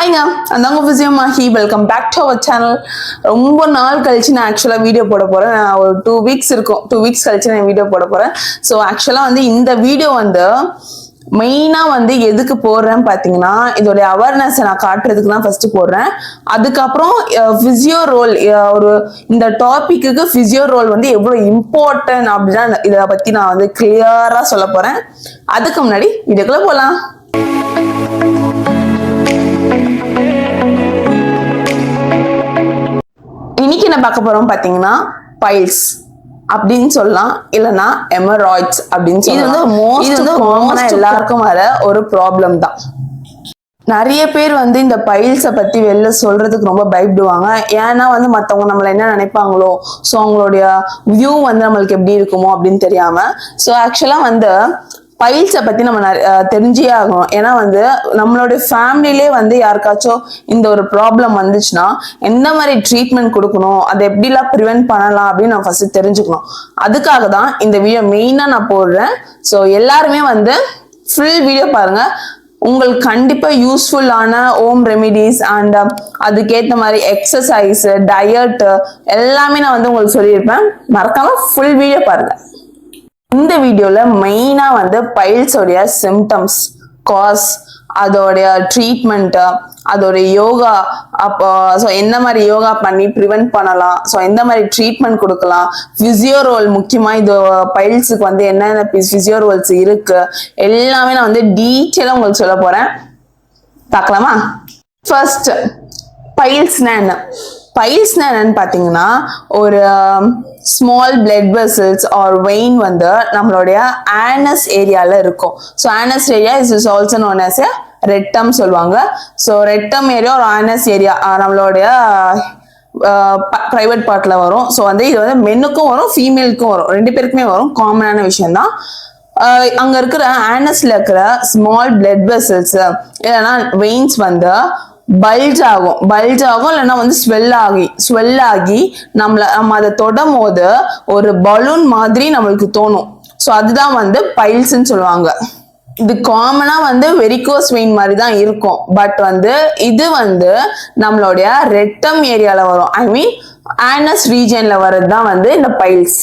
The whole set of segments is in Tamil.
ஹாய்ங்க, அந்தாங்க Vijayamahi. Welcome back to our channel. ரொம்ப நாள் கழிச்சு நான் ஆக்சுவலாக வீடியோ போட போகிறேன். ஒரு 2 வீக்ஸ் இருக்கும். 2 வீக்ஸ் கழிச்சு நான் வீடியோ போட போகிறேன். ஸோ ஆக்சுவலாக இந்த வீடியோ மெயினாக எதுக்கு போடுறேன்னு பார்த்தீங்கன்னா, இதோடைய அவேர்னஸை நான் காட்டுறதுக்கு தான் ஃபர்ஸ்ட் போடுறேன். அதுக்கப்புறம் ஃபிசியோ ரோல், இந்த டாபிக்கு ஃபிசியோ ரோல் எவ்வளோ இம்பார்ட்டன்ட் அப்படின்னா இதை பற்றி நான் கிளியராக சொல்ல போகிறேன். அதுக்கு முன்னாடி வீடியோக்குள்ள போகலாம். இன்னைக்கு என்ன பார்க்க போறோம் பாத்தீங்கன்னா, பைல்ஸ் அப்படின்னு சொல்லலாம், இல்லைன்னா எமராய்ட்ஸ் அப்படின்னு சொல்லலாம். இது எல்லாருக்கும் வர ஒரு ப்ராப்ளம் தான். நிறைய பேர் இந்த பைல்ஸை பத்தி வெளில சொல்றதுக்கு ரொம்ப பயப்படுவாங்க. ஏன்னா மத்தவங்க நம்மள என்ன நினைப்பாங்களோ, ஸோ அவங்களுடைய வியூ நம்மளுக்கு எப்படி இருக்குமோ அப்படின்னு தெரியாம. ஸோ ஆக்சுவலா பைல்ஸை பத்தி நம்ம தெரிஞ்சே ஆகணும். ஏன்னா நம்மளுடைய ஃபேமிலிலே யாருக்காச்சும் இந்த ஒரு ப்ராப்ளம் வந்துச்சுன்னா எந்த மாதிரி ட்ரீட்மெண்ட் கொடுக்கணும், அதை எப்படிலாம் ப்ரிவென்ட் பண்ணலாம் அப்படின்னு நம்ம ஃபர்ஸ்ட் தெரிஞ்சுக்கணும். அதுக்காக தான் இந்த வீடியோ மெயினா நான் போடுறேன். ஸோ எல்லாருமே ஃபுல் வீடியோ பாருங்க. உங்களுக்கு கண்டிப்பா யூஸ்ஃபுல்லான ஹோம் ரெமிடிஸ் அண்ட் அதுக்கேற்ற மாதிரி எக்ஸசைஸ், டயட் எல்லாமே நான் உங்களுக்கு சொல்லியிருப்பேன். மறக்காம ஃபுல் வீடியோ பாருங்க. இந்த வீடியோல மெயினா பைல்ஸோடைய சிம்டம்ஸ், காஸ், அதோடைய ட்ரீட்மெண்ட், அதோடைய யோகா, அப்போ ஸோ எந்த மாதிரி யோகா பண்ணி ப்ரிவென்ட் பண்ணலாம், ஸோ எந்த மாதிரி ட்ரீட்மெண்ட் கொடுக்கலாம், பிசியோ ரோல் முக்கியமா இது பைல்ஸுக்கு என்னென்ன பிசியோ ரோல்ஸ் இருக்கு எல்லாமே நான் டீட்டெயிலாக உங்களுக்கு சொல்ல போறேன். பார்க்கலாமா? ஃபர்ஸ்ட், பைல்ஸ்னா என்ன? பைல்ஸ்னா என்னன்னு பார்த்தீங்கன்னா, ஒரு small blood vessels or vein நம்மளுடைய ஆனஸ் ஏரியால இருக்கும். So anus area is also known as a rectum சொல்லுவாங்க. ஸோ ரெட்டம் ஏரியா ஒரு ஆனஸ் ஏரியா நம்மளுடைய பிரைவேட் பார்ட்ல வரும். ஸோ இது மென்னுக்கும் வரும், ஃபீமேலுக்கும் வரும், 2 பேருக்குமே வரும். காமனான விஷயம் தான். அங்க இருக்கிற ஆனஸ்ல இருக்கிற ஸ்மால் பிளட் வெசல்ஸ் இல்லைன்னா வெயின்ஸ் பல்ஜ் ஆகும் இல்லைன்னா ஸ்வெல் ஆகி நம்ம அதை தொடும் போது ஒரு பலூன் மாதிரி நம்மளுக்கு தோணும். ஸோ அதுதான் பைல்ஸ்ன்னு சொல்லுவாங்க. இது காமனா வெரிகோஸ் வெயின் மாதிரி தான் இருக்கும். பட் இது நம்மளுடைய ரெட்டம் ஏரியால வரும். ஐ மீன் ஆனஸ் ரீஜன்ல வர்றது தான் இந்த பைல்ஸ்.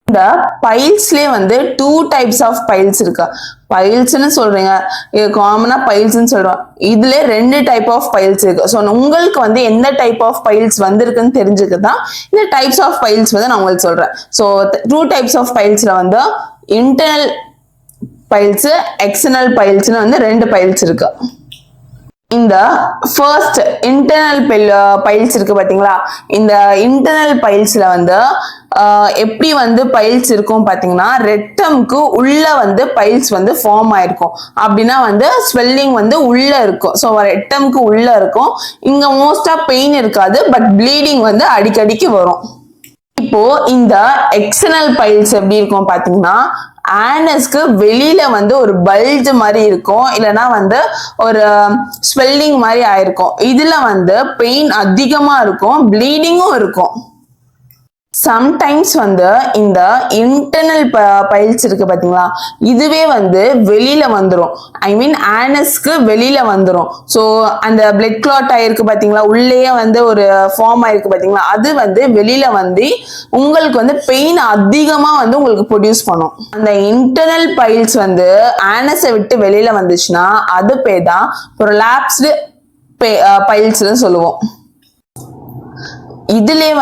இந்த பைல்ஸ்லயே 2 டைப்ஸ் ஆஃப் பைல்ஸ் இருக்கு. பைல்ஸ்ன்னு சொல்றீங்க, இது காமனா பைல்ஸ்ன்னு சொல்றோம். இதுல 2 டைப் ஆஃப் பைல்ஸ் இருக்கு. ஸோ உங்களுக்கு எந்த டைப் ஆஃப் பைல்ஸ் இருக்குன்னு தெரிஞ்சுக்கதான் இந்த டைப்ஸ் ஆஃப் பைல்ஸ் நான் உங்களுக்கு சொல்றேன். ஸோ 2 டைப்ஸ் ஆஃப் பைல்ஸ்ல இன்டர்னல் பைல்ஸ், எக்ஸ்டர்னல் பைல்ஸ்னு 2 பைல்ஸ் இருக்கு. இந்த ஃபர்ஸ்ட் இன்டர்னல் பைல்ஸ் இருக்கு பாத்தீங்களா? இந்த இன்டர்னல் பைல்ஸ்ல எப்படி பைல்ஸ் இருக்கும் பாத்தீங்கன்னா, ரெட்டம்க்கு உள்ள பைல்ஸ் ஃபார்ம் ஆயிருக்கும். அப்படின்னா ஸ்வெல்லிங் உள்ள இருக்கும். ஸோ ரெட்டம்க்கு உள்ள இருக்கும். இங்க மோஸ்டா பெயின் இருக்காது, பட் ப்ளீடிங் அடிக்கடிக்கு வரும். இப்போ இந்த எக்ஸ்டர்னல் பைல்ஸ் எப்படி இருக்கும் பாத்தீங்கன்னா, ஆனஸ்க்கு வெளியில ஒரு பல்ஜ் மாதிரி இருக்கும், இல்லைன்னா ஒரு ஸ்வெல்லிங் மாதிரி ஆயிருக்கும். இதுல பெயின் அதிகமா இருக்கும், ப்ளீடிங்கும் இருக்கும். சம்டைம்ஸ் இந்த இன்டர்னல் பைல்ஸ் இருக்கு பாத்தீங்களா, இதுவே வெளியில வந்துரும். ஐ மீன் ஆனஸ்க்கு வெளியில வந்துரும். ஸோ அந்த பிளட் கிளாட் ஆயிருக்கு பாத்தீங்களா, உள்ளேயே ஒரு ஃபார்ம் ஆயிருக்கு பாத்தீங்களா, அது வெளியில உங்களுக்கு பெயின் அதிகமா உங்களுக்கு ப்ரொடியூஸ் பண்ணும். அந்த இன்டர்னல் பைல்ஸ் ஆனஸை விட்டு வெளியில வந்துச்சுன்னா அது பேர் தான் ப்ரொலாப்ஸ்டு பைல்ஸ்னு சொல்லுவோம். இதுலயே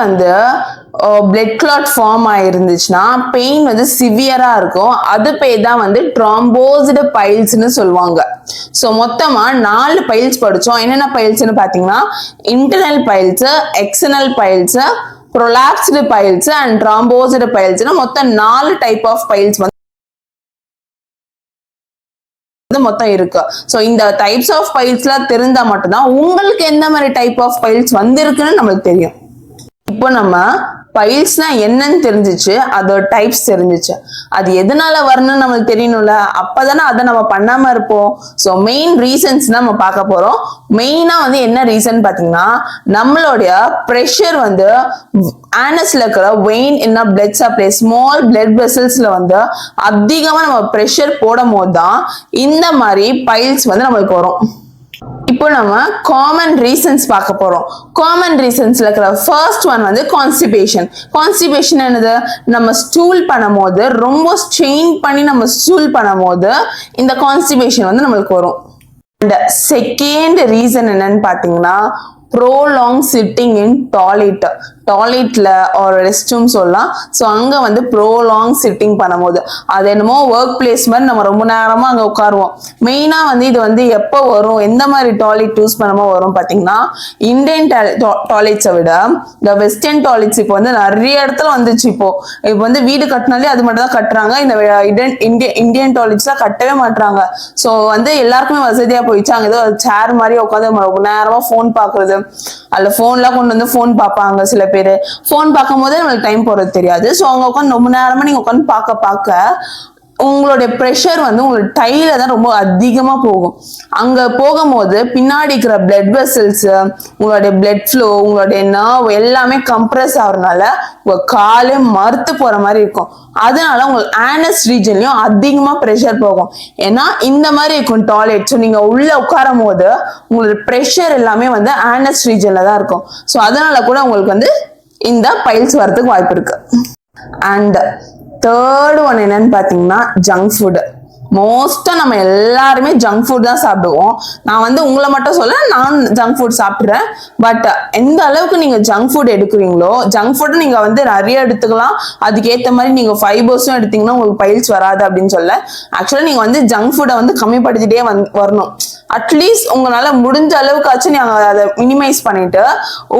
பிளட் கிளாட் ஃபார்ம் ஆயிருந்துச்சுன்னா பெயின் சிவியரா இருக்கும். அது பேர் தான் த்ரோம்போஸ்டு பைல்ஸ்னு சொல்லுவாங்க. ஸோ மொத்தமா 4 பைல்ஸ் படிச்சோம். என்னென்ன பைல்ஸ்னு பாத்தீங்கன்னா, internal piles, external piles, prolapsed piles and thrombosed பைல்ஸ்னு மொத்தம் 4 டைப் ஆஃப் பைல்ஸ் மொத்தம் இருக்கு. சோ இந்த டைப்ஸ் ஆஃப் பைல்ஸ்லாம் தெரிஞ்சா மட்டும்தான் உங்களுக்கு எந்த மாதிரி டைப் ஆஃப் பைல்ஸ் வந்திருக்குன்னு நம்மளுக்கு தெரியும். இப்போ நம்ம பைல்ஸ்னா என்னன்னு தெரிஞ்சிச்சு, அதோட டைப்ஸ் தெரிஞ்சிச்சு. அது எதனால வரணும்னு நம்மளுக்கு தெரியணும்ல, அப்பதானே அதை நம்ம பண்ணாம இருப்போம். ஸோ மெயின் ரீசன்ஸ் நம்ம பார்க்க போறோம். மெயினா என்ன ரீசன் பாத்தீங்கன்னா, நம்மளுடைய ப்ரெஷர் ஆனஸ்ல இருக்கிற வெயின் என்ன பிளட் சப்ளை, ஸ்மால் பிளட் வெசல்ஸ்ல அதிகமா நம்ம ப்ரெஷர் போடும் போது தான் இந்த மாதிரி பைல்ஸ் நம்மளுக்கு வரும். இப்போ நம்ம காமன் ரீசன்ஸ் பார்க்க போறோம். காமன் ரீசன்ஸ்ல இருக்கிற ஃபர்ஸ்ட் ஒன் வந்து கான்ஸ்டிபேஷன். கான்ஸ்டிபேஷன் என்னது? நம்ம ஸ்டூல் பண்ணும்போது ரொம்ப ஸ்ட்ரெயின் பண்ணி நம்ம ஸ்டூல் பண்ணும்போது இந்த கான்ஸ்டிபேஷன் வந்து நம்மளுக்கு வரும். அண்ட் செகண்ட் ரீசன் என்னன்னு பாத்தீங்கன்னா prolong sitting in டாய்லெட்ல ஒரு ரெஸ்ட் ரூம் சொல்லலாம். ஸோ அங்க வந்து ப்ரோலாங் சிட்டிங் பண்ணும்போது அது என்னமோ ஒர்க் பிளேஸ் மாதிரி நம்ம ரொம்ப நேரமா அங்க உட்காருவோம். மெயினா வந்து இது வந்து எப்போ வரும், எந்த மாதிரி டாய்லெட் யூஸ் பண்ணும்போது வரும் பாத்தீங்கன்னா இந்தியன் டாய்லெட்ஸை விட இந்த வெஸ்டர்ன் டாய்லெட்ஸ் இப்போ வந்து நிறைய இடத்துல வந்துச்சு. இப்போ வந்து வீடு கட்டினாலே அது மட்டும் தான் கட்டுறாங்க. இந்த இந்தியன் டாய்லெட்ஸ்லாம் கட்டவே மாட்டாங்க. ஸோ வந்து எல்லாருக்குமே வசதியா போயிடுச்சு. அங்க ஏதோ சேர் மாதிரி உட்காந்து ரொம்ப நேரமா போன் பாக்குறது, அதுல போன்லாம் கொண்டு வந்து போன் பார்ப்பாங்க. சில பேர் போன் பார்க்கும் போதே நம்மளுக்கு டைம் போறது தெரியாது. ஸோ அவங்க உட்காந்து ரொம்ப நேரமா நீங்க உட்காந்து பார்க்க உங்களுடைய ப்ரெஷர் வந்து உங்களோட டைல தான் ரொம்ப அதிகமா போகும். அங்க போகும்போது பின்னாடி இருக்கிற பிளட் வெசல்ஸ், உங்களுடைய பிளட் ஃப்ளோ, உங்களுடைய நர்வ் எல்லாமே கம்ப்ரஸ் ஆகுறதுனால உங்க காலே மறுத்து போற மாதிரி இருக்கும். அதனால உங்களுக்கு ஆனஸ் ரீஜன்லயும் அதிகமா ப்ரெஷர் போகும். ஏன்னா இந்த மாதிரி இருக்கும் டாய்லெட். ஸோ நீங்க உள்ள உட்காரும் போது உங்களோட ப்ரெஷர் எல்லாமே வந்து ஆனஸ் ரீஜன்ல தான் இருக்கும். ஸோ அதனால கூட உங்களுக்கு வந்து இந்த பைல்ஸ் வரதுக்கு வாய்ப்பு இருக்கு. அண்ட் தேர்ட் ஒன் என்னன்னு பாத்தீங்கன்னா ஜங்க் ஃபுட். மோஸ்டா நம்ம எல்லாருமே ஜங்க் ஃபுட் தான் சாப்பிடுவோம். நான் வந்து உங்களை மட்டும் சொல்ல, நான் ஜங்க் ஃபுட் சாப்பிட்றேன். பட் எந்த அளவுக்கு நீங்க ஜங்க் ஃபுட் எடுக்கிறீங்களோ, ஜங்க் ஃபுட் நீங்க வந்து நிறைய எடுத்துக்கலாம். அதுக்கேற்ற மாதிரி நீங்க ஃபைபர்ஸும் எடுத்தீங்கன்னா உங்களுக்கு பைல்ஸ் வராது அப்படின்னு சொல்ல. ஆக்சுவலா நீங்க வந்து ஜங்க் ஃபுட்டை வந்து கம்மிப்படுத்திட்டே வரணும். அட்லீஸ்ட் உங்களால முடிஞ்ச அளவுக்காச்சும் நீங்க அதை மினிமைஸ் பண்ணிட்டு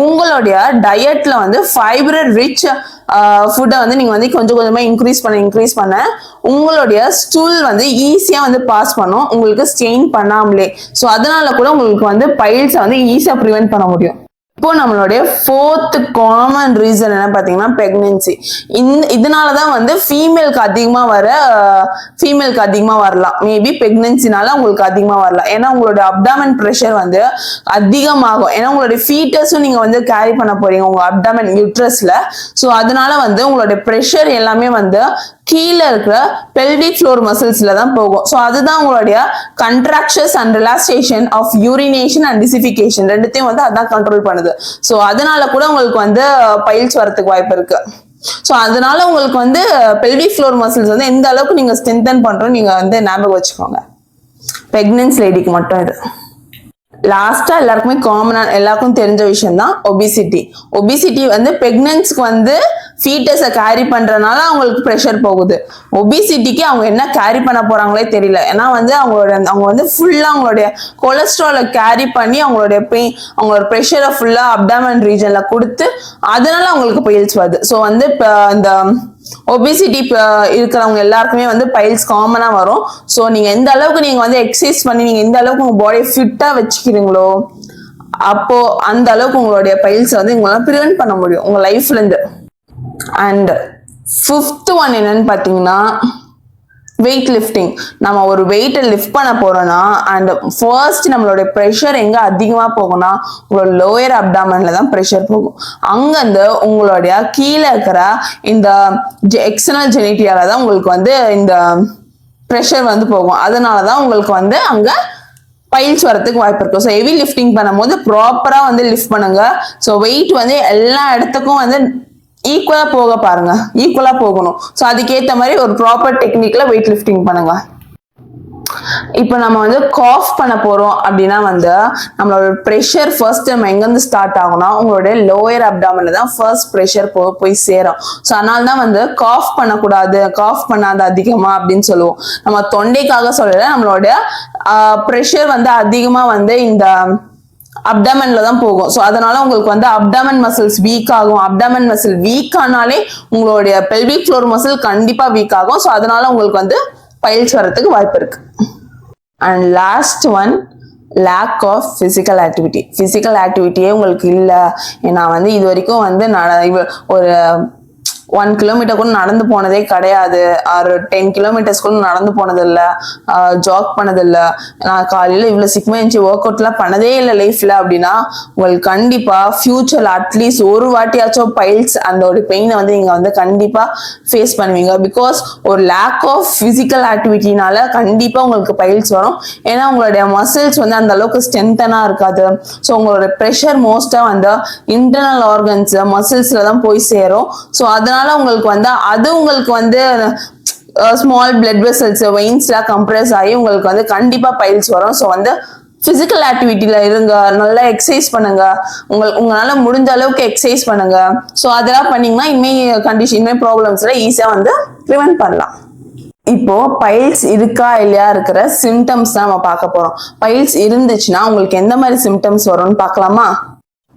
உங்களுடைய டயட்ல வந்து ஃபைபர் ரிச் ஃபுட்டை வந்து நீங்க வந்து கொஞ்சம் கொஞ்சமா இன்க்ரீஸ் பண்ண உங்களுடைய ஸ்டூல் வந்து ஈஸியா வந்து பாஸ் பண்ணும், உங்களுக்கு ஸ்டெயின் பண்ணாமலே. ஸோ அதனால கூட உங்களுக்கு வந்து பைல்ஸை வந்து ஈஸியா ப்ரிவென்ட் பண்ண முடியும். இப்போ நம்மளுடைய ஃபோர்த் காமன் ரீசன் என்ன பாத்தீங்கன்னா பிரெக்னன்சி. இதனாலதான் வந்து ஃபீமேலுக்கு அதிகமா வரலாம். மேபி பிரெக்னன்சினால உங்களுக்கு அதிகமா வரலாம். ஏன்னா உங்களுடைய அப்டாமன் ப்ரெஷர் வந்து அதிகமாகும். ஏன்னா உங்களுடைய ஃபீட்டஸும் நீங்க வந்து கேரி பண்ண போறீங்க உங்க அப்டாமன் யூட்ரஸ்ல. ஸோ அதனால வந்து உங்களுடைய ப்ரெஷர் எல்லாமே வந்து கீழே இருக்கிற பெல்விக் ஃப்ளோர் மசில்ஸ்ல தான் போகும். ஸோ அதுதான் உங்களுடைய contractions and relaxation of urination and defecation ரெண்டுத்தையும் வந்து அதான் கண்ட்ரோல் பண்ணுது. ஸோ அதனால கூட உங்களுக்கு வந்து பைல்ஸ் வரதுக்கு வாய்ப்பு இருக்கு. ஸோ அதனால உங்களுக்கு வந்து பெல்விக் ஃப்ளோர் மசில்ஸ் வந்து எந்த அளவுக்கு நீங்க ஸ்ட்ரென்தன் பண்றோம் நீங்க வந்து ஞாபகம் வச்சுக்கோங்க. பிரெக்னன்சி லேடிக்கு மட்டும் இது. லாஸ்டா எல்லாருக்குமே காமனா எல்லாருக்கும் தெரிஞ்ச விஷயம் தான் ஒபிசிட்டி. ஒபிசிட்டி வந்து பிரெக்னன்சிக்கு வந்து ஃபீட்டஸை கேரி பண்றதுனால அவங்களுக்கு ப்ரெஷர் போகுது. ஒபிசிட்டிக்கு அவங்க என்ன கேரி பண்ண போறாங்களே தெரியல. ஏன்னா வந்து அவங்க வந்து ஃபுல்லா அவங்களுடைய கொலஸ்ட்ராலை கேரி பண்ணி அவங்களோட ப்ரெஷரை ஃபுல்லா அப்டாமன் ரீஜன்ல கொடுத்து அதனால அவங்களுக்கு பைல்ஸ் வருது. ஸோ வந்து இந்த ஒபிசிட்டி இருக்கிறவங்க எல்லாருக்குமே வந்து பைல்ஸ் காமனா வரும். ஸோ நீங்க எந்த அளவுக்கு நீங்க வந்து எக்ஸசைஸ் பண்ணி நீங்க எந்த அளவுக்கு உங்க பாடியை ஃபிட்டா வச்சுக்கிறீங்களோ அப்போ அந்த அளவுக்கு உங்களுடைய பைல்ஸ் வந்து உங்களால ப்ரிவென்ட் பண்ண முடியும் உங்க லைஃப்ல இருந்து. அண்ட் ஃபிஃப்த் ஒன் என்னன்னு பாத்தீங்கன்னா வெயிட் லிஃப்டிங். நம்ம ஒரு வெயிட்டை லிஃப்ட் பண்ண போறோம்னா அண்ட் ஃபர்ஸ்ட் நம்மளோட ப்ரெஷர் எங்க அதிகமா போகும்னா உங்களோட லோயர் அப்டாமன்ல தான் ப்ரெஷர் போகும். அங்கிருந்து உங்களுடைய கீழே இருக்கிற இந்த எக்ஸ்டர்னல் ஜெனிட்டியால தான் உங்களுக்கு வந்து இந்த ப்ரெஷர் வந்து போகும். அதனாலதான் உங்களுக்கு வந்து அங்க பைல்ஸ் வரதுக்கு வாய்ப்பு இருக்கும். ஸோ ஹெவி லிஃப்டிங் பண்ணும்போது ப்ராப்பரா வந்து லிஃப்ட் பண்ணுங்க. ஸோ வெயிட் வந்து எல்லா இடத்துக்கும் வந்து ஈக்குவலா போக பாருங்க, ஈக்குவலா போகணும். ஸோ அதுக்கேற்ற மாதிரி ஒரு ப்ராப்பர் டெக்னிக்ல வெயிட் லிஃப்டிங் பண்ணுங்க. இப்போ நம்ம வந்து காஃப் பண்ண போறோம் அப்படின்னா வந்து நம்மளோட ப்ரெஷர் ஃபர்ஸ்ட் நம்ம எங்கிருந்து ஸ்டார்ட் ஆகும்னா உங்களுடைய லோயர் அப்டாமன்ல தான் ஃபர்ஸ்ட் ப்ரெஷர் போய் சேரும். ஸோ அதனால தான் வந்து காஃப் பண்ணக்கூடாது, காஃப் பண்ணாத அதிகமா அப்படின்னு சொல்லுவோம். நம்ம தொண்டைக்காக சொல்லல, நம்மளோட ப்ரெஷர் வந்து அதிகமா வந்து இந்த அப்டாமன்ல தான் போகும். ஸோ அதனால உங்களுக்கு வந்து அப்டாமன் மசில்ஸ் வீக் ஆகும். அப்டாமன் மசில் வீக் ஆனாலே உங்களுடைய பெல்விக் ஃப்ளோர் மசில் கண்டிப்பா வீக் ஆகும். ஸோ அதனால உங்களுக்கு வந்து பைல்ஸ் வரதுக்கு வாய்ப்பு இருக்கு. And last one lack of physical activity. Physical ஆக்டிவிட்டியே உங்களுக்கு இல்லை. நான் வந்து இது வரைக்கும் வந்து 1 கிலோமீட்டர் கூட நடந்து போனதே கிடையாது, ஒரு 10 கிலோமீட்டர்ஸ் கூட நடந்து போனது இல்லை, ஜாக் பண்ணது இல்லை, நான் காலையில இவ்வளவு சிக்மா இருந்துச்சு ஒர்க் அவுட்லாம் பண்ணதே இல்லை லைஃப்ல அப்படின்னா உங்களுக்கு கண்டிப்பா ஃபியூச்சர்ல அட்லீஸ்ட் ஒரு வாட்டியாச்சும் பைல்ஸ் அந்த ஒரு பெயினை வந்து நீங்க வந்து கண்டிப்பா ஃபேஸ் பண்ணுவீங்க. பிகாஸ் ஒரு லேக் ஆஃப் பிசிக்கல் ஆக்டிவிட்டினால கண்டிப்பா உங்களுக்கு பைல்ஸ் வரும். ஏன்னா உங்களுடைய மசில்ஸ் வந்து அந்த அளவுக்கு ஸ்ட்ரென்தனா இருக்காது. ஸோ உங்களோட ப்ரெஷர் மோஸ்டா வந்து இன்டர்னல் ஆர்கன்ஸ் மசில்ஸ்ல தான் போய் சேரும். ஸோ அதனால உங்களுக்கு வந்து அது உங்களுக்கு வந்து ஸ்மால் பிளட் வெசல்ஸ் வெயின்ஸ்லாம் கம்ப்ரஸ் ஆகி உங்களுக்கு வந்து கண்டிப்பா பைல்ஸ் வரும். ஸோ வந்து பிசிக்கல் ஆக்டிவிட்டியில இருங்க, நல்லா எக்ஸசைஸ் பண்ணுங்க, உங்களால முடிஞ்ச அளவுக்கு எக்ஸசைஸ் பண்ணுங்க. ஸோ அதெல்லாம் பண்ணீங்கன்னா இனிமே ப்ராப்ளம்ஸ்ல ஈஸியா வந்து ப்ரிவென்ட் பண்ணலாம். இப்போ பைல்ஸ் இருக்கா இல்லையா இருக்கிற சிம்டம்ஸ் தான் நம்ம பார்க்க போறோம். பைல்ஸ் இருந்துச்சுன்னா உங்களுக்கு எந்த மாதிரி சிம்டம்ஸ் வரும்னு பார்க்கலாமா?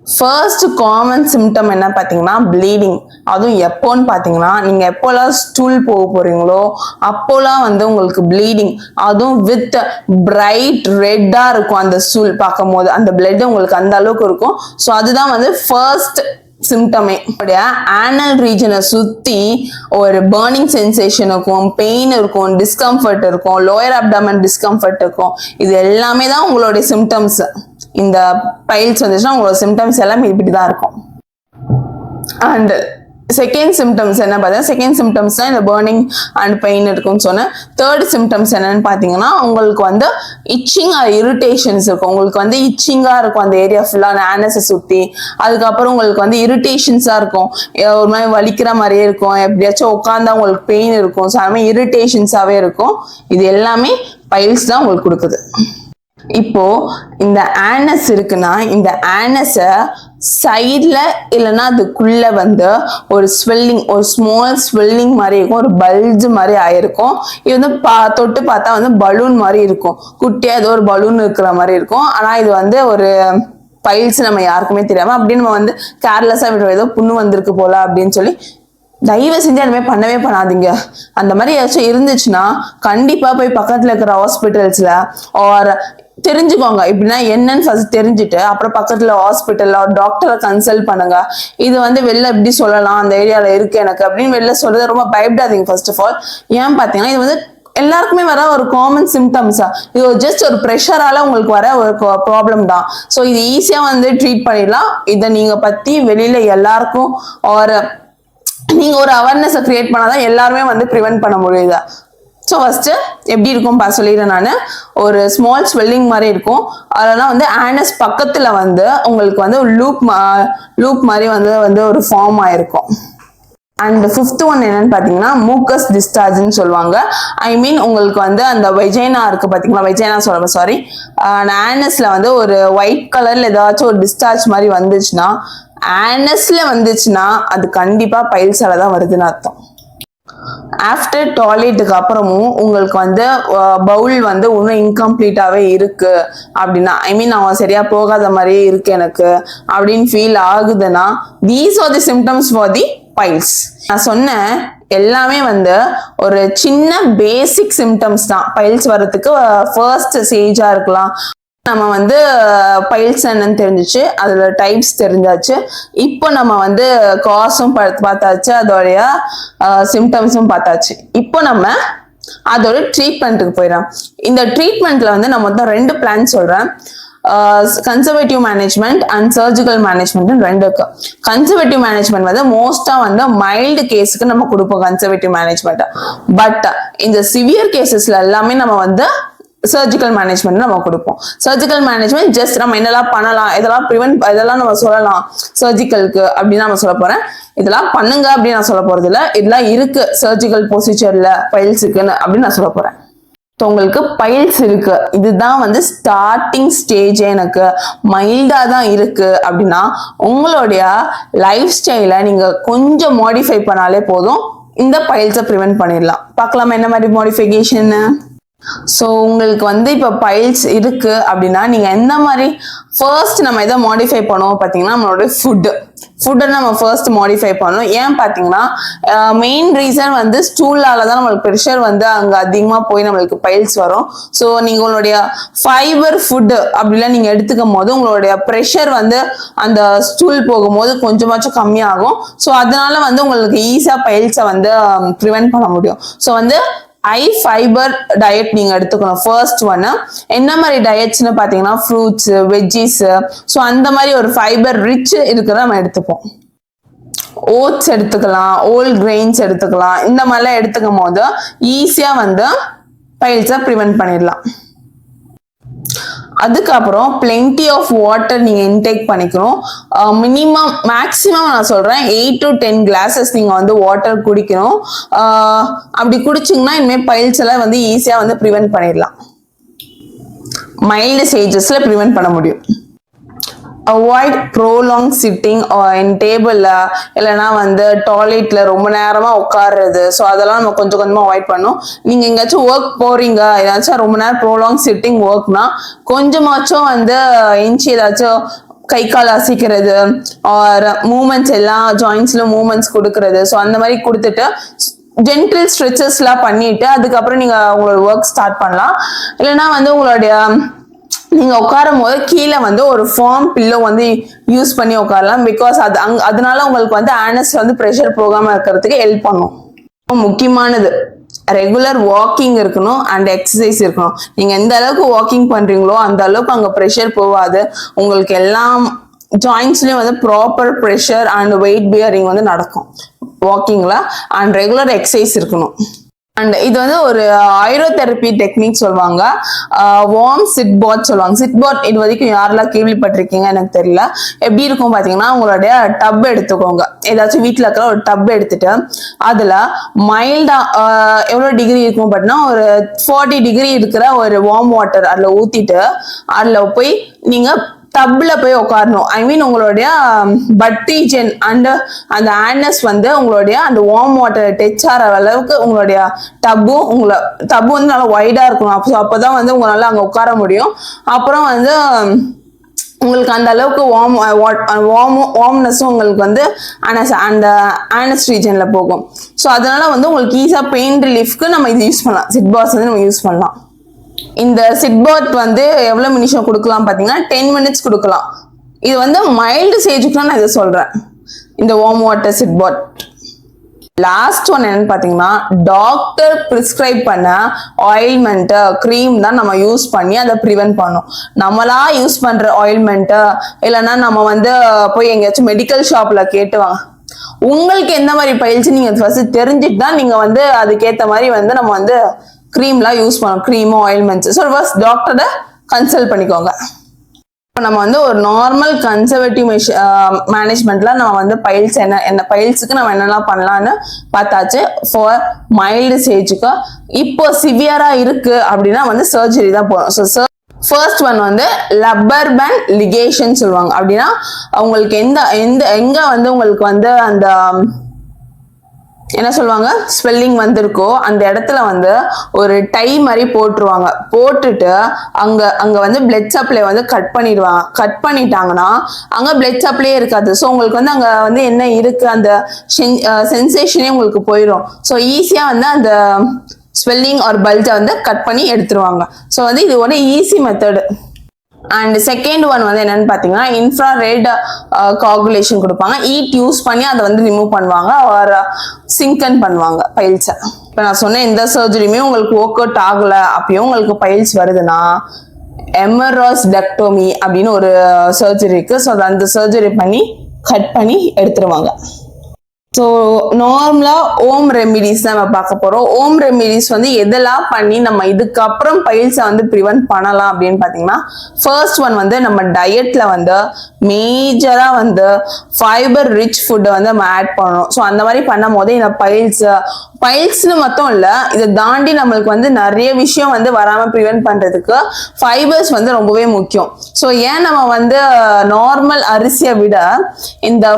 ஃபர்ஸ்ட் காமன் சிம்டம் என்ன பார்த்தீங்கன்னா ப்ளீடிங். அதுவும் எப்போன்னு பார்த்தீங்கன்னா நீங்க எப்போல்லாம் ஸ்டூல் போக போறீங்களோ அப்போல்லாம் வந்து உங்களுக்கு ப்ளீடிங், அதுவும் வித் பிரைட் ரெட்டா இருக்கும். அந்த ஸ்டூல் பார்க்கும் போது அந்த பிளட் உங்களுக்கு அந்த அளவுக்கு இருக்கும். ஸோ அதுதான் வந்து ஃபர்ஸ்ட் சிம்டமே. ஆனல் ரீஜனை சுத்தி ஒரு பர்னிங் சென்சேஷன் இருக்கும், பெயின் இருக்கும், டிஸ்கம்ஃபர்ட் இருக்கும், லோயர் அப்டாமன் டிஸ்கம்ஃபர்ட் இருக்கும். இது எல்லாமே தான் உங்களுடைய சிம்டம்ஸ். இந்த பைல்ஸ் வந்துச்சுன்னா உங்களோட சிம்டம்ஸ் எல்லாம் இப்படிதான் இருக்கும். அண்ட் செகண்ட் சிம்டம்ஸ் என்ன பார்த்தீங்கன்னா செகண்ட் சிம்டம்ஸ் தான் இந்த பர்னிங் அண்ட் பெயின் இருக்கும்னு சொன்னேன். தேர்ட் சிம்டம்ஸ் என்னன்னு பார்த்தீங்கன்னா உங்களுக்கு வந்து இச்சிங் இரிட்டேஷன்ஸ் இருக்கும். உங்களுக்கு வந்து இச்சிங்கா இருக்கும் அந்த ஏரியா ஃபுல்லா ஆனஸை சுத்தி. அதுக்கப்புறம் உங்களுக்கு வந்து இரிட்டேஷன்ஸா இருக்கும், ஒரு மாதிரி வலிக்கிற மாதிரியே இருக்கும், எப்படியாச்சும் உட்காந்தா உங்களுக்கு பெயின் இருக்கும். ஸோ அது மாதிரி இரிட்டேஷன்ஸாவே இருக்கும். இது எல்லாமே பைல்ஸ் தான் உங்களுக்கு கொடுக்குது. இப்போ இந்த ஆனஸ் இருக்குன்னா இந்த ஆனஸை சைட்ல இல்லைன்னா அதுக்குள்ள வந்து ஒரு ஸ்வெல்லிங், ஒரு ஸ்மால் ஸ்வெல்லிங் மாதிரி இருக்கும், ஒரு பல்ஜ் மாதிரி ஆயிருக்கும். இது வந்து தொட்டு பார்த்தா வந்து பலூன் மாதிரி இருக்கும், குட்டியா ஏதோ ஒரு பலூன் இருக்கிற மாதிரி இருக்கும். ஆனா இது வந்து ஒரு பைல்ஸ் நம்ம யாருக்குமே தெரியாம அப்படின்னு நம்ம வந்து கேர்லெஸ்ஸா விடுவோம், ஏதோ புண்ணு வந்திருக்கு போல அப்படின்னு சொல்லி. தயவு செஞ்சு அந்த மாதிரி பண்ணவே பண்ணாதீங்க. அந்த மாதிரி ஏதாச்சும் இருந்துச்சுன்னா கண்டிப்பா போய் பக்கத்துல இருக்கிற ஹாஸ்பிட்டல்ஸ்ல ஆர் தெரிஞ்சுக்கோங்க. இப்படின்னா என்னன்னு ஃபர்ஸ்ட் தெரிஞ்சுட்டு அப்புறம் பக்கத்துல ஹாஸ்பிட்டல்ல டாக்டரை கன்சல்ட் பண்ணுங்க. இது வந்து வெளில எப்படி சொல்லலாம், அந்த ஏரியால இருக்கு எனக்கு அப்படின்னு வெளில சொல்றது ரொம்ப பயப்படாதீங்க. ஃபர்ஸ்ட் ஆஃப் ஆல் ஏன் பாத்தீங்கன்னா இது வந்து எல்லாருக்குமே வர ஒரு காமன் சிம்டம்ஸா, இது ஜஸ்ட் ஒரு ப்ரெஷரால உங்களுக்கு வர ஒரு ப்ராப்ளம் தான். ஸோ இது ஈஸியா வந்து ட்ரீட் பண்ணிடலாம். இதை நீங்க பத்தி வெளியில எல்லாருக்கும் ஒரு நீங்க ஒரு அவேர்னஸ் கிரியேட் பண்ணாதான் எல்லாருமே வந்து ப்ரிவென்ட் பண்ண முடியுது. ஸோ ஃபர்ஸ்ட் எப்படி இருக்கும் சொல்லிடுறேன் நான். ஒரு ஸ்மால் ஸ்வெல்லிங் மாதிரி இருக்கும். அதெல்லாம் வந்து ஆனஸ் பக்கத்துல வந்து உங்களுக்கு வந்து லூப் மாதிரி வந்து ஒரு ஃபார்ம் ஆயிருக்கும். அண்ட் ஃபிஃப்த் ஒன் என்னன்னு பாத்தீங்கன்னா மூக்கஸ் டிஸ்சார்ஜ்னு சொல்லுவாங்க. ஐ மீன் உங்களுக்கு வந்து அந்த வெஜைனா இருக்கு பாத்தீங்களா, வெஜைனா சாரி ஆனஸ்ல வந்து ஒரு ஒயிட் கலர்ல ஏதாச்சும் ஒரு டிஸ்சார்ஜ் மாதிரி வந்துச்சுன்னா, ஆனஸ்ல வந்துச்சுன்னா அது கண்டிப்பா பைல்ஸால தான் வருதுன்னு அர்த்தம். ஆஃப்டர் டாய்லெட்டுக்கு அப்புறமும் உங்களுக்கு வந்து பவுல் வந்து இன்னும் இன்கம்ப்ளீட்டாவே இருக்கு அப்படின்னா, ஐ மீன் அவன் சரியா போகாத மாதிரியே இருக்கு எனக்கு அப்படின்னு ஃபீல் ஆகுதுன்னா, these are the symptoms for the piles. நான் சொன்ன எல்லாமே வந்து ஒரு சின்ன பேசிக் சிம்டம்ஸ் தான் பைல்ஸ் வர்றதுக்கு. ஃபர்ஸ்ட் ஸ்டேஜா இருக்கலாம். நம்ம வந்து பைல்ஸ் என்னன்னு தெரிஞ்சிச்சு, அதோட டைப்ஸ் தெரிஞ்சாச்சு. இப்போ நம்ம வந்து காசும் பார்த்தாச்சு, அதோடைய சிம்டம்ஸும் பார்த்தாச்சு. இப்போ நம்ம அதோட ட்ரீட்மெண்ட்டுக்கு போயிடலாம். இந்த ட்ரீட்மெண்ட்ல வந்து நம்ம வந்து 2 பிளான் சொல்றேன். Conservative management and surgical management 2 இருக்கு. கன்சர்வேட்டிவ் மேனேஜ்மெண்ட் வந்து மோஸ்டா வந்து மைல்டு கேஸுக்கு நம்ம கொடுப்போம் கன்சர்வேட்டிவ் மேனேஜ்மெண்ட். பட் இந்த சிவியர் கேசஸ்ல எல்லாமே நம்ம வந்து சர்ஜிக்கல் மேனேஜ்மெண்ட் நம்ம கொடுப்போம். சர்ஜிக்கல் மேனேஜ்மெண்ட் ஜஸ்ட் நம்ம என்னெல்லாம் பண்ணலாம், இதெல்லாம் ப்ரிவென்ட், இதெல்லாம் நம்ம சொல்லலாம் சர்ஜிக்கலுக்கு அப்படின்னு நம்ம சொல்ல போறேன். இதெல்லாம் பண்ணுங்க அப்படின்னு நான் சொல்ல போறது இல்லை, இதெல்லாம் இருக்கு சர்ஜிக்கல் ப்ரொசீஜர்ல பைல்ஸுக்குன்னு அப்படின்னு நான் சொல்ல போறேன். உங்களுக்கு பைல்ஸ் இருக்கு, இதுதான் வந்து ஸ்டார்டிங் ஸ்டேஜ், எனக்கு மைல்டா தான் இருக்கு அப்படின்னா உங்களுடைய லைஃப் ஸ்டைலை நீங்க கொஞ்சம் மாடிஃபை பண்ணாலே போதும், இந்த பைல்ஸை ப்ரிவென்ட் பண்ணிடலாம். பார்க்கலாமா என்ன மாதிரி மாடிஃபிகேஷன்? ஸோ உங்களுக்கு வந்து இப்போ பைல்ஸ் இருக்கு அப்படின்னா நீங்க எந்த மாதிரி ஃபர்ஸ்ட் நம்ம எதை மாடிஃபை பண்ணுவோம் பார்த்தீங்கன்னா நம்மளோட ஃபுட்டை நம்ம ஃபர்ஸ்ட் மாடிஃபை பண்ணணும். ஏன் பார்த்தீங்கன்னா மெயின் ரீசன் வந்து ஸ்டூலால தான் நம்மளுக்கு ப்ரெஷர் வந்து அங்கே அதிகமாக போய் நம்மளுக்கு பைல்ஸ் வரும். ஸோ நீங்கள் உங்களுடைய ஃபைபர் ஃபுட்டு அப்படிலாம் நீங்கள் எடுத்துக்கும் போது உங்களுடைய ப்ரெஷர் வந்து அந்த ஸ்டூல் போகும்போது கொஞ்சமாச்சும் கம்மியாகும். ஸோ அதனால வந்து உங்களுக்கு ஈஸியாக பைல்ஸை வந்து ப்ரிவென்ட் பண்ண முடியும். ஸோ வந்து ஹை ஃபைபர் டயட் நீங்க எடுத்துக்கணும். ஃபர்ஸ்ட் ஒன்னு என்ன மாதிரி டயட்ஸ்னு பாத்தீங்கன்னா ஃப்ரூட்ஸ், வெஜ்ஜீஸ், ஸோ அந்த மாதிரி ஒரு ஃபைபர் ரிச் இருக்கிறத நம்ம எடுத்துப்போம். ஓட்ஸ் எடுத்துக்கலாம், ஓல் கிரெயின்ஸ் எடுத்துக்கலாம். இந்த மாதிரிலாம் எடுத்துக்கும் போது ஈஸியா வந்து பைல்ஸை ப்ரிவென்ட் பண்ணிடலாம். அதுக்கப்புறம் பிளென்டி ஆஃப் வாட்டர் நீங்க இன்டேக் பண்ணிக்கணும். மினிமம் மேக்சிமம் நான் சொல்றேன் 8 to 10 glasses நீங்க வந்து வாட்டர் குடிக்கணும். அப்படி குடிச்சிங்கன்னா இனிமேல் பைல்ஸ் எல்லாம் வந்து ஈஸியா வந்து ப்ரிவென்ட் பண்ணிடலாம். மைல்டு ஸ்டேஜஸ்ல ப்ரிவென்ட் பண்ண முடியும். அவாய்ட் ப்ரோலாங் சிட்டிங் இன் டேபிள்ல இல்லைன்னா வந்து டாய்லெட்ல ரொம்ப நேரமா உட்காடுறது. ஸோ அதெல்லாம் நம்ம கொஞ்சம் கொஞ்சமா அவாய்ட் பண்ணணும். நீங்க எங்கேயாச்சும் ஒர்க் போறீங்க, ஏதாச்சும் ரொம்ப நேரம் ப்ரோலாங் சிட்டிங் ஒர்க்னா கொஞ்சமாச்சும் வந்து எஞ்சி ஏதாச்சும் கை கால் அசைக்கிறது ஆர் மூமெண்ட்ஸ் எல்லாம் ஜாயின்ஸ்ல மூமெண்ட்ஸ் கொடுக்கறது. ஸோ அந்த மாதிரி கொடுத்துட்டு ஜென்டில் ஸ்ட்ரெச்சஸ்லாம் பண்ணிட்டு அதுக்கப்புறம் நீங்க உங்களோட ஒர்க் ஸ்டார்ட் பண்ணலாம். இல்லைன்னா வந்து உங்களுடைய நீங்க உட்காரும் போது கீழே வந்து ஒரு ஃபார்ம் பில்லோ வந்து யூஸ் பண்ணி உட்காரலாம். பிகாஸ் அதனால உங்களுக்கு வந்து ஆனஸ் வந்து ப்ரெஷர் போகாம இருக்கிறதுக்கு ஹெல்ப் பண்ணும். முக்கியமானது ரெகுலர் வாக்கிங் இருக்கணும் அண்ட் எக்ஸசைஸ் இருக்கணும். நீங்க எந்த அளவுக்கு வாக்கிங் பண்றீங்களோ அந்த அளவுக்கு அங்க ப்ரெஷர் போகாது. உங்களுக்கு எல்லாம் ஜாயின்ஸ்லயும் வந்து proper pressure and weight bearing வந்து நடக்கும் வாக்கிங்ல. அண்ட் ரெகுலர் எக்ஸசைஸ் இருக்கணும். அண்ட் இது வந்து ஒரு ஆயுரோதெரப்பி டெக்னிக் சொல்லுவாங்க. வார்ம் சிட் பாத் சொல்லுவாங்க. சிட் பாத் இது வரைக்கும் யாரெல்லாம் கேள்விப்பட்டிருக்கீங்க எனக்கு தெரியல. எப்படி இருக்கும் பாத்தீங்கன்னா உங்களுடைய டப் எடுத்துக்கோங்க. ஏதாச்சும் வீட்டுல இருக்கிற ஒரு டப் எடுத்துட்டு அதுல மைல்டா எவ்வளவு டிகிரி இருக்கும் பாத்தீங்கன்னா ஒரு 40 டிகிரி இருக்கிற ஒரு வார்ம் வாட்டர் அதுல ஊத்திட்டு அதுல போய் நீங்க டப்ல போய் உட்காரணும். ஐ மீன் உங்களுடைய பட் ரீஜன் அண்ட் அந்த ஆனஸ் வந்து உங்களுடைய அந்த வார்ம் வாட்டர் டச் ஆகிற அளவுக்கு உங்களுடைய டப்பு வந்து நல்லா வைடா இருக்கணும். அப்போதான் வந்து உங்களால அங்க உட்கார முடியும். அப்புறம் வந்து உங்களுக்கு அந்த அளவுக்கு வார்ம்னஸும் உங்களுக்கு வந்து அந்த ஆனஸ் ரீஜன்ல போகும். ஸோ அதனால வந்து உங்களுக்கு ஈஸியா பெயின் ரிலீஃப்க்கு நம்ம இது யூஸ் பண்ணலாம். சிட் பாத்ஸ் வந்து நம்ம யூஸ் பண்ணலாம். இந்த சிட் பாத் வந்து எவ்வளவு நிமிஷம் கொடுக்கலாம் பாத்தீங்கன்னா 10 minutes கொடுக்கலாம். இது வந்து மைல்டு ஸ்டேஜுக்கு நான் இதை சொல்றேன். இந்த வார்ம் வாட்டர் சிட் பாத். லாஸ்ட் ஒன் என்னன்னு பாத்தீங்கன்னா டாக்டர் பிரிஸ்கிரைப் பண்ண ஆயில்மெண்ட் கிரீம் தான் நம்ம யூஸ் பண்ணி அதை ப்ரிவென்ட் பண்ணோம். நம்மளா யூஸ் பண்ற ஆயில்மெண்ட் இல்லைன்னா நம்ம வந்து போய் எங்கேயாச்சும் மெடிக்கல் ஷாப்ல கேட்டுவாங்க. உங்களுக்கு எந்த மாதிரி பயிற்சி நீங்க ஃபர்ஸ்ட் தெரிஞ்சுட்டு தான் நீங்க வந்து அதுக்கேற்ற மாதிரி வந்து நம்ம வந்து கிரீம்லாம் யூஸ் பண்ணோம். கிரீமோ ஆயில்மெண்ட்ஸ். ஸோ ஃபர்ஸ்ட் டாக்டரை கன்சல்ட் பண்ணிக்கோங்க. இப்போ நம்ம வந்து ஒரு நார்மல் கன்சர்வேட்டிவ் மேனேஜ்மெண்ட்ல நம்ம வந்து பைல்ஸ் என்ன பைல்ஸுக்கு நம்ம என்னெல்லாம் பண்ணலாம்னு பார்த்தாச்சு. ஃபார் மைல்டு ஸ்டேஜுக்கு இப்போ சிவியரா இருக்கு அப்படின்னா வந்து சர்ஜரி தான் போகணும். ஸோ ஃபர்ஸ்ட் ஒன் வந்து லப்பர் பேண்ட் லிகேஷன் சொல்லுவாங்க. அப்படின்னா உங்களுக்கு எங்க வந்து உங்களுக்கு வந்து அந்த என்ன சொல்லுவாங்க ஸ்வெல்லிங் வந்திருக்கோ அந்த இடத்துல வந்து ஒரு டை மாதிரி போட்டுருவாங்க. போட்டுட்டு அங்க வந்து பிளட் சப்ளை வந்து கட் பண்ணிடுவாங்க. கட் பண்ணிட்டாங்கன்னா அங்க பிளட் சப்ளை இருக்காது. ஸோ உங்களுக்கு வந்து அங்க வந்து என்ன இருக்கு அந்த சென்சேஷனே உங்களுக்கு போயிடும். ஸோ ஈஸியா வந்து அந்த ஸ்வெல்லிங் ஒரு பல்ஜை வந்து கட் பண்ணி எடுத்துருவாங்க. ஸோ வந்து இது ஒரு easy method. And second one வந்து என்னன்னு பாத்தீங்கன்னா இன்ஃப்ராரெட் காகுலேஷன் கொடுப்பாங்க. ஈட் யூஸ் பண்ணி அதை வந்து ரிமூவ் பண்ணுவாங்க ஒரு சிங்கன் பண்ணுவாங்க பைல்ஸை. இப்போ நான் சொன்ன எந்த சர்ஜரியுமே உங்களுக்கு ஒர்க் அவுட் ஆகல அப்பயும் உங்களுக்கு பைல்ஸ் வருதுன்னா எமராய்டெக்டோமி அப்படின்னு ஒரு சர்ஜரி இருக்கு. ஸோ அந்த சர்ஜரி பண்ணி கட் பண்ணி எடுத்துருவாங்க. ஸோ நார்மலா ஓம் ரெமிடிஸ் தான் நம்ம பார்க்க போறோம். ஓம் ரெமிடிஸ் வந்து எதெல்லாம் பண்ணி நம்ம இதுக்கப்புறம் பைல்ஸை வந்து ப்ரிவென்ட் பண்ணலாம் அப்படின்னு பாத்தீங்கன்னா ஃபர்ஸ்ட் ஒன் வந்து நம்ம டயட்ல வந்து மேஜரா வந்து ஃபைபர் ரிச் ஃபுட்டை வந்து நம்ம ஆட் பண்ணணும். ஸோ அந்த மாதிரி பண்ணும் போது இந்த பைல்ஸ்னு மட்டும் இல்ல, இதை தாண்டி நம்மளுக்கு வந்து நிறைய விஷயம் வந்து வராம ப்ரிவென்ட் பண்றதுக்கு ஃபைபர்ஸ் வந்து ரொம்பவே முக்கியம். ஸோ ஏன் நம்ம வந்து நார்மல் அரிசியை விட இந்த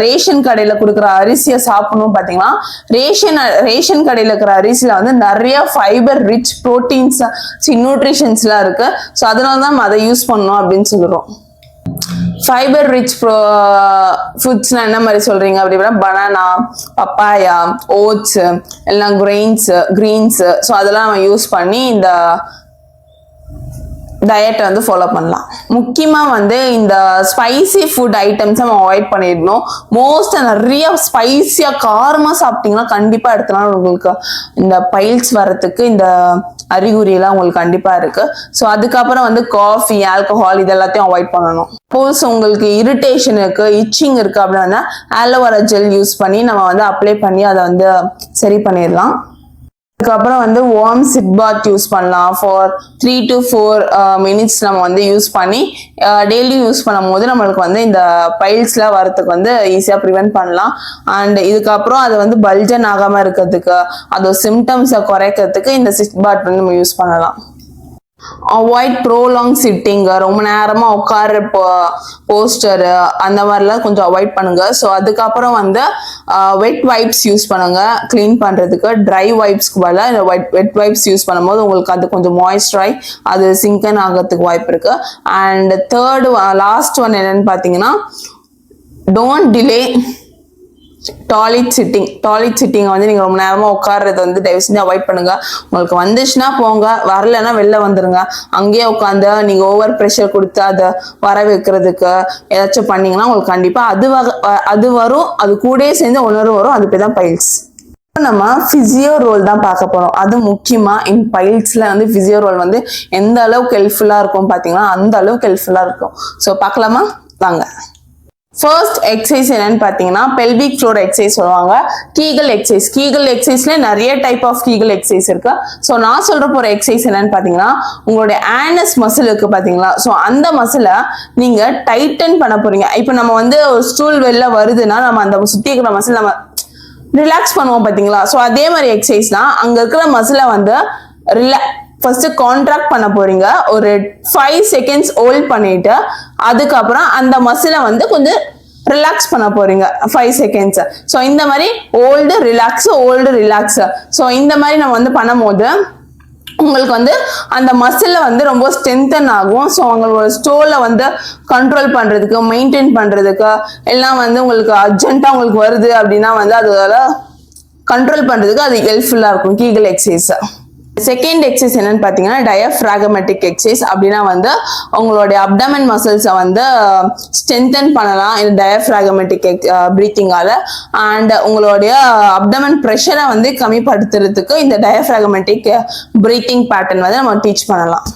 ரேஷன் கடையில கொடுக்குற அரிசியை சாப்பிடணும் பாத்தீங்கன்னா, ரேஷன் கடையில இருக்கிற அரிசியில வந்து நிறைய ஃபைபர் ரிச் புரோட்டீன்ஸ் நியூட்ரிஷன்ஸ்லாம் இருக்கு. ஸோ அதனால தான் நம்ம அதை யூஸ் பண்ணணும் அப்படின்னு சொல்றோம். ஃபைபர் ரிச் ஃபுட்ஸ்னா என்ன மாதிரி சொல்றீங்க அப்படின்னா, பனானா, பப்பாயா, ஓட்ஸ், எல்லாம் கிரீன்ஸ். ஸோ அதெல்லாம் நம்ம யூஸ் பண்ணி இந்த டயட்டை வந்து ஃபாலோ பண்ணலாம். முக்கியமா வந்து இந்த ஸ்பைசி ஃபுட் ஐட்டம்ஸ் நம்ம அவாய்ட் பண்ணிடணும். மோஸ்ட் நிறைய ஸ்பைசியா காரமா சாப்பிட்டீங்கன்னா கண்டிப்பா அடுத்த நாள் உங்களுக்கு இந்த பைல்ஸ் வரத்துக்கு இந்த அறிகுறி எல்லாம் உங்களுக்கு கண்டிப்பா இருக்கு. ஸோ அதுக்கப்புறம் வந்து காஃபி, ஆல்கஹால் இது எல்லாத்தையும் அவாய்ட் பண்ணணும். சப்போஸ் உங்களுக்கு இரிட்டேஷன் இருக்கு, இச்சிங் இருக்கு அப்படின்னா ஆலோவேரா ஜெல் யூஸ் பண்ணி நம்ம வந்து அப்ளை பண்ணி அதை வந்து சரி பண்ணிடலாம். அதுக்கப்புறம் வந்து வார்ம் சிட் பாத் யூஸ் பண்ணலாம். ஃபார் 3 to 4 minutes நம்ம வந்து யூஸ் பண்ணி டெய்லி யூஸ் பண்ணும் போது நம்மளுக்கு வந்து இந்த பைல்ஸ்லாம் வரத்துக்கு வந்து ஈஸியா ப்ரிவென்ட் பண்ணலாம். அண்ட் இதுக்கப்புறம் அது வந்து பல்ஜன் ஆகாம இருக்கிறதுக்கு, அதோட சிம்டம்ஸை குறைக்கிறதுக்கு இந்த சிட் பாத் வந்து நம்ம யூஸ் பண்ணலாம். அவாய்ட் ப்ரோலாங் சிட்டிங், ரொம்ப நேரமா உட்கார போஸ்டர் அந்த மாதிரிலாம் கொஞ்சம் அவாய்ட் பண்ணுங்க. ஸோ அதுக்கப்புறம் வந்து வெட் வைப்ஸ் யூஸ் பண்ணுங்க கிளீன் பண்றதுக்கு. ட்ரை வைப்ஸ்க்கு பதிலாக இந்த வெட் வைப்ஸ் யூஸ் பண்ணும்போது உங்களுக்கு அது கொஞ்சம் மாய்ஸ்சராய் அது சிங்கன் ஆகிறதுக்கு வாய்ப்பு இருக்கு. அண்ட் லாஸ்ட் ஒன் என்னன்னு பாத்தீங்கன்னா, டோன்ட் டிலே டாய்லெட் சிட்டிங் வந்து நீங்க ரொம்ப நேரமா உட்கார்றது வந்து தயவு செஞ்சு அவாய்ட் பண்ணுங்க. உங்களுக்கு வந்துச்சுன்னா போங்க, வரலன்னா வெளில வந்துருங்க. அங்கேயே உட்காந்து நீங்க ஓவர் ப்ரெஷர் கொடுத்து அதை வர வைக்கிறதுக்கு ஏதாச்சும் பண்ணீங்கன்னா உங்களுக்கு கண்டிப்பா அது வரும். அது கூடயே சேர்ந்து உணர்வு வரும். அது பேர் தான் பைல்ஸ். நம்ம பிசியோ ரோல் தான் பார்க்க போறோம். அது முக்கியமா இந்த பைல்ஸ்ல வந்து பிசியோ ரோல் வந்து எந்த அளவுக்கு ஹெல்ப்ஃபுல்லா இருக்கும் பாத்தீங்கன்னா அந்த அளவுக்கு ஹெல்ப்ஃபுல்லா இருக்கும். ஸோ பார்க்கலாமா வாங்க. ஃபர்ஸ்ட் எக்ஸசைஸ் என்னன்னு பாத்தீங்கன்னா பெல்விக் ஃப்ளோர் எக்ஸசைஸ் சொல்லுவாங்க. கீகல் எக்ஸசைஸ்ல நிறைய டைப் ஆஃப் கீகல் எக்ஸசைஸ் இருக்கு. ஸோ நான் சொல்ற போற எக்ஸசைஸ் என்னன்னு பாத்தீங்கன்னா, உங்களுடைய ஆனஸ் மசில் இருக்கு பாத்தீங்களா, ஸோ அந்த மசிலை நீங்க டைட்டன் பண்ண போறீங்க. இப்போ நம்ம வந்து ஒரு ஸ்டூல் வெளில வருதுன்னா நம்ம அந்த சுத்தி இருக்கிற மசில் நம்ம ரிலாக்ஸ் பண்ணுவோம் பாத்தீங்களா. ஸோ அதே மாதிரி எக்ஸசைஸ் தான். அங்க இருக்கிற மசிலை வந்து ஃபர்ஸ்ட் கான்ட்ராக்ட் பண்ண போறீங்க. ஒரு 5 seconds ஹோல்ட் பண்ணிட்டு அதுக்கப்புறம் அந்த மசிலை வந்து கொஞ்சம் ரிலாக்ஸ் பண்ண போறீங்க 5 seconds. ஸோ இந்த மாதிரி ஓல்டு ரிலாக்ஸ். ஸோ இந்த மாதிரி நம்ம வந்து பண்ணும்போது உங்களுக்கு வந்து அந்த மசில்ல வந்து ரொம்ப ஸ்ட்ரென்தன் ஆகும். ஸோ உங்களோட ஸ்டோலை வந்து கண்ட்ரோல் பண்றதுக்கு, மெயின்டைன் பண்றதுக்கு எல்லாம் வந்து உங்களுக்கு அர்ஜென்ட்டா உங்களுக்கு வருது அப்படின்னா வந்து அதோட கண்ட்ரோல் பண்றதுக்கு அது ஹெல்ப்ஃபுல்லா இருக்கும் கீகல் எக்ஸசைஸ். செகண்ட் எக்ஸசைஸ் என்னன்னு பாத்தீங்கன்னா டயஃப்ராகமேட்டிக் எக்ஸசைஸ். அப்படின்னா வந்து உங்களுடைய அப்டமன் மசில்ஸை வந்து ஸ்ட்ரென்தன் பண்ணலாம் இந்த டயஃப்ராகமேட்டிக் பிரீத்திங்கால. அண்ட் உங்களுடைய அப்டமன் ப்ரெஷரை வந்து கம்மிப்படுத்துறதுக்கு இந்த டயஃப்ராகமேட்டிக் பிரீத்திங் பேட்டர்ன் வந்து நம்ம டீச் பண்ணலாம்.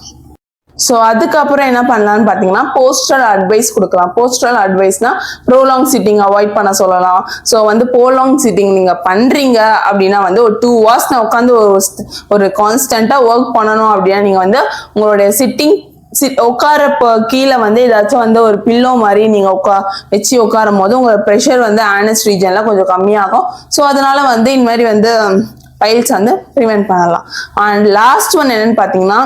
ஸோ அதுக்கப்புறம் என்ன பண்ணலாம்னு பார்த்தீங்கன்னா போஸ்டரல் அட்வைஸ் கொடுக்கலாம். போஸ்டரல் அட்வைஸ்னா ப்ரோலாங் சிட்டிங் அவாய்ட் பண்ண சொல்லலாம். ஸோ வந்து ப்ரோலாங் சிட்டிங் நீங்க பண்றீங்க அப்படின்னா வந்து ஒரு 2 hours நான் உட்காந்து ஒரு கான்ஸ்டன்டா ஒர்க் பண்ணணும் அப்படின்னா நீங்க வந்து உங்களுடைய உட்கார கீழே வந்து ஏதாச்சும் வந்து ஒரு பில்லோ மாதிரி நீங்க வச்சு உட்காரும் போது உங்களோட ப்ரெஷர் வந்து ஆனஸ் ரீஜன்ல கொஞ்சம் கம்மியாகும். ஸோ அதனால வந்து இந்த மாதிரி வந்து பைல்ஸ் வந்து ப்ரிவென்ட் பண்ணலாம். அண்ட் லாஸ்ட் ஒன் என்னன்னு பார்த்தீங்கன்னா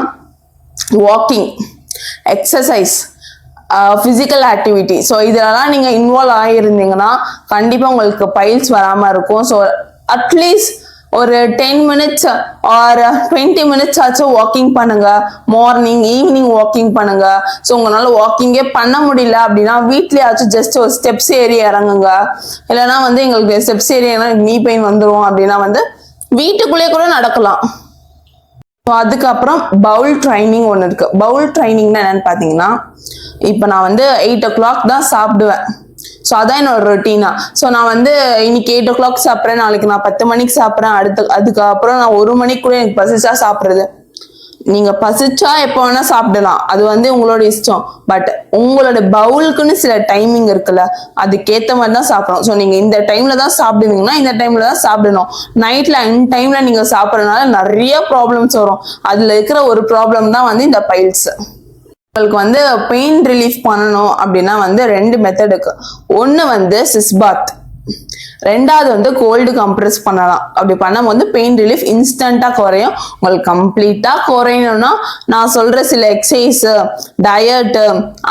walking, exercise, physical activity. So இதெல்லாம் நீங்க இன்வால்வ் ஆகியிருந்தீங்கன்னா கண்டிப்பா உங்களுக்கு பைல்ஸ் வராம இருக்கும். ஸோ அட்லீஸ்ட் ஒரு 10 minutes ஆர் 20 minutes ஆச்சும் வாக்கிங் பண்ணுங்க. மார்னிங் ஈவினிங் வாக்கிங் பண்ணுங்க. ஸோ உங்களால வாக்கிங்கே பண்ண முடியல அப்படின்னா வீட்லயாச்சும் ஜஸ்ட் ஒரு ஸ்டெப்ஸ் ஏறி இறங்குங்க. இல்லைன்னா வந்து எங்களுக்கு ஸ்டெப்ஸ் ஏறி நீ பெயின் வந்துடும் அப்படின்னா வந்து வீட்டுக்குள்ளேயே கூட நடக்கலாம். அதுக்கப்புறம் பவுல் ட்ரைனிங் ஒன்று இருக்கு. பவுல் ட்ரைனிங்னா என்னன்னு பாத்தீங்கன்னா, இப்போ நான் வந்து 8 o'clock தான் சாப்பிடுவேன். ஸோ அதான் என்னோட ரொட்டீனா. ஸோ நான் வந்து இன்னைக்கு 8 o'clock சாப்பிட்றேன், நாளைக்கு நான் 10 மணிக்கு சாப்பிட்றேன், அதுக்கப்புறம் நான் 1 மணிக்கு கூட எனக்கு பசிச்சா சாப்பிட்றது. நீங்க பசிச்சா எப்போ வேணா சாப்பிடலாம், அது வந்து உங்களோட இஷ்டம். பட் உங்களோட பவுலுக்குன்னு சில டைமிங் இருக்குல்ல, அதுக்கேற்ற மாதிரி தான் சாப்பிடணும். ஸோ நீங்க இந்த டைம்ல தான் சாப்பிடுவீங்கன்னா இந்த டைம்ல தான் சாப்பிடணும். நைட்ல அன் டைம்ல நீங்க சாப்பிட்றதுனால நிறைய ப்ராப்ளம்ஸ் வரும். அதுல இருக்கிற ஒரு ப்ராப்ளம் தான் வந்து இந்த பைல்ஸ். உங்களுக்கு வந்து பெயின் ரிலீஃப் பண்ணணும் அப்படின்னா வந்து 2 மெத்தட் இருக்கு. ஒன்னு வந்து சிஸ்பாத், ரெண்டாவது வந்து கோல்டு கம்ப்ரெஸ் பண்ணலாம். அப்படி பண்ணும்போது பெயின் ரிலீஃப் இன்ஸ்டன்டா குறையும். உங்களுக்கு கம்ப்ளீட்டா குறையணும்னா நான் சொல்ற சில எக்ஸசைஸ், டயட்,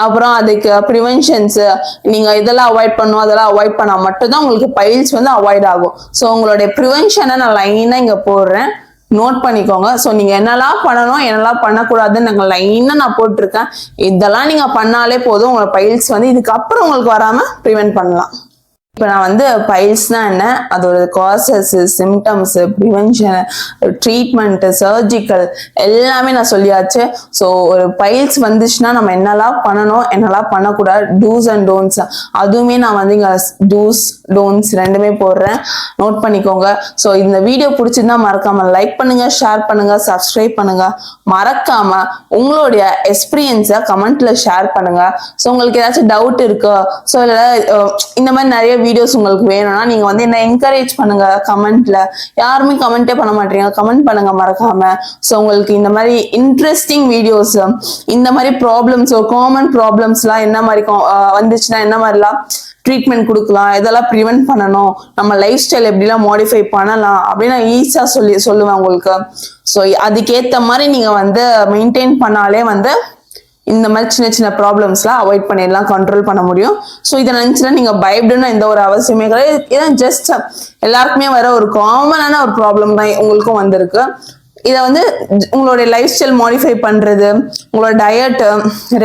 அப்புறம் அதுக்கு ப்ரிவென்ஷன்ஸ், நீங்க இதெல்லாம் அவாய்ட் பண்ணும் அதெல்லாம் அவாய்ட் பண்ணா மட்டும்தான் உங்களுக்கு பைல்ஸ் வந்து அவாய்ட் ஆகும். ஸோ உங்களுடைய ப்ரிவென்ஷனை நான் லைனா இங்க போடுறேன், நோட் பண்ணிக்கோங்க. ஸோ நீங்க என்னெல்லாம் பண்ணணும் என்னெல்லாம் பண்ணக்கூடாதுன்னு நாங்கள் லைனா நான் போட்டிருக்கேன். இதெல்லாம் நீங்க பண்ணாலே போதும், உங்களோட பைல்ஸ் வந்து இதுக்கப்புறம் உங்களுக்கு வராம ப்ரிவென்ட் பண்ணலாம். இப்போ நான் வந்து பைல்ஸ்னா என்ன, அதோட causes, symptoms, prevention, treatment, surgical எல்லாமே நான் சொல்லியாச்சு. ஸோ ஒரு பைல்ஸ் வந்துச்சுன்னா நம்ம என்னெல்லாம் பண்ணணும் என்னெல்லாம் பண்ணக்கூடாது, டூஸ் அண்ட் டோன்ட்ஸ், அதுவுமே நான் வந்து இங்கே டூஸ் டோன்ட்ஸ் ரெண்டுமே போடுறேன், நோட் பண்ணிக்கோங்க. ஸோ இந்த வீடியோ பிடிச்சிருந்தா மறக்காம லைக் பண்ணுங்க, ஷேர் பண்ணுங்க, சப்ஸ்கிரைப் பண்ணுங்க. மறக்காம உங்களுடைய எக்ஸ்பீரியன்ஸை கமெண்ட்ல ஷேர் பண்ணுங்க. ஸோ உங்களுக்கு ஏதாச்சும் டவுட் இருக்கு, ஸோ இல்லை இந்த மாதிரி நிறைய வீடியோஸ் உங்களுக்கு வேணும்னா நீங்க வந்து என்ன என்கரேஜ் பண்ணுங்க கமெண்ட்ல. யாருமே கமெண்டே பண்ண மாட்டீங்க, கமெண்ட் பண்ணுங்க மறக்காம. ஸோ உங்களுக்கு இந்த மாதிரி இன்ட்ரெஸ்டிங் வீடியோஸ், இந்த மாதிரி ப்ராப்ளம்ஸ், காமன் ப்ராப்ளம்ஸ்லாம் என்ன மாதிரி வந்துச்சுன்னா என்ன மாதிரிலாம் ட்ரீட்மெண்ட் கொடுக்கலாம், இதெல்லாம் ப்ரிவென்ட் பண்ணணும், நம்ம லைஃப் ஸ்டைல் எப்படிலாம் மாடிஃபை பண்ணலாம் அப்படின்னு நான் ஈஸியா சொல்லுவேன் உங்களுக்கு. ஸோ அதுக்கேற்ற மாதிரி நீங்க வந்து மெயின்டைன் பண்ணாலே வந்து இந்த மாதிரி சின்ன சின்ன ப்ராப்ளம்ஸ்லாம் அவாய்ட் பண்ணிடலாம், கண்ட்ரோல் பண்ண முடியும். ஸோ இதை நினைச்சுன்னா நீங்க பயப்படணும் எந்த ஒரு அவசியமே கிடையாது. இதான் ஜஸ்ட் எல்லாருக்குமே வர ஒரு காமனான ஒரு ப்ராப்ளம் தான் உங்களுக்கும் வந்திருக்கு. இதை வந்து உங்களுடைய லைஃப் ஸ்டைல் மாடிஃபை பண்றது, உங்களோட டயட்,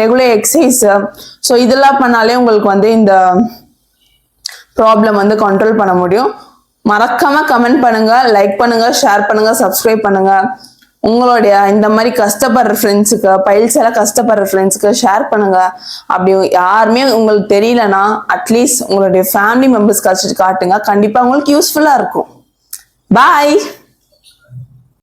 ரெகுலர் எக்ஸசைஸ், ஸோ இதெல்லாம் பண்ணாலே உங்களுக்கு வந்து இந்த ப்ராப்ளம் வந்து கண்ட்ரோல் பண்ண முடியும். மறக்காம கமெண்ட் பண்ணுங்க, லைக் பண்ணுங்க, ஷேர் பண்ணுங்க, சப்ஸ்கிரைப் பண்ணுங்க. உங்களுடைய இந்த மாதிரி கஷ்டப்படுற ஃப்ரெண்ட்ஸுக்கு, பைல்ஸ் எல்லாம் கஷ்டப்படுற ஃப்ரெண்ட்ஸுக்கு ஷேர் பண்ணுங்க. அப்படி யாருமே உங்களுக்கு தெரியலன்னா அட்லீஸ்ட் உங்களுடைய ஃபேமிலி மெம்பர்ஸ் காட்டுங்க, கண்டிப்பா உங்களுக்கு யூஸ்ஃபுல்லா இருக்கும். பாய்.